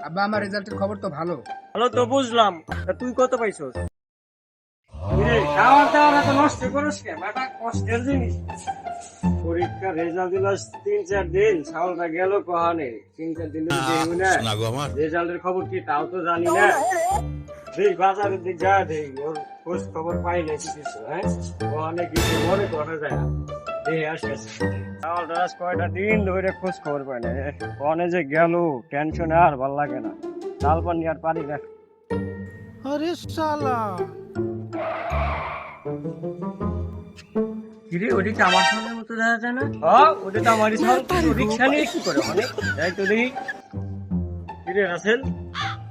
আব্বা আমার রেজাল্টের খবর তো ভালো। ভালো তো বুঝলাম, তা তুই কত পাইছস? খাওয়ার দাওয়ার এত নষ্ট করিস কে বেটা? কষ্টের জিনিস। পরীক্ষার রেজাল্ট দিল 3-4 দিন, সালটা গেল কহানে। 3-4 দিন রেজাল্টের খবর কি তাও তো জানি না। দেখ বাজারের দিক যা দেখ, ওর খোঁজ খবর পাই না কিছু। হ্যাঁ, ওখানে কিছু মনে করা যায় না। দেখে আসে সালটা কয়টা দিন ধরে খোঁজ খবর পাই না। ওখানে যে গেল টেনশনে আর ভাল লাগে না। চাল পানি আর পারি না। अरे साला কিরে ওদিকে আমার সামনের মতো দেখা যায় না? হ্যাঁ, ওটা তো আমারই সাল। রিক্সা নিয়ে কি করে মানে? যাই তো দেখি। কিরে রাসেল,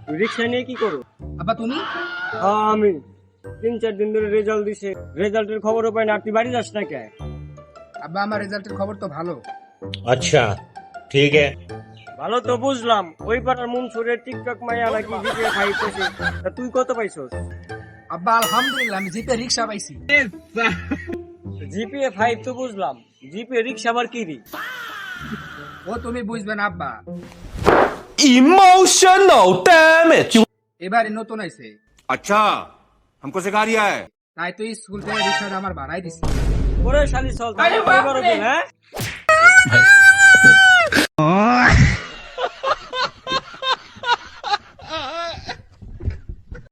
তুই রিক্সা নিয়ে কি করো? আব্বা তুমি? হ্যাঁ আমি 3-4 দিন ধরে রেজাল্ট দিছে, রেজাল্টের খবরও পাই না। আর তুই বাড়ি যাস না কে? আব্বা আমার রেজাল্টের খবর তো ভালো। अच्छा ठीक है। ভালো তো বুঝলাম, ওই পাড়ার মনসুরের টিকটক মাইয়া নাকি জিপিএ খাইতেছে। তা তুই কত পাইছস? আব্বা আলহামদুলিল্লাহ আমি জিপে রিক্সা পাইছি। জিপিএ 5 তো বুঝলাম, জিপিএ রিক্সা আবার কি রে? ও তুমি বুঝবে না আব্বা, Emotional damage. এবারে নতুন আইছে। अच्छा हमको सिखा रिया है। তাই তো স্কুল থেকে রিক্সাটা আমার ভাড়াই দিছি। ওরে শালি চল, তাই বড় দিন। হ্যাঁ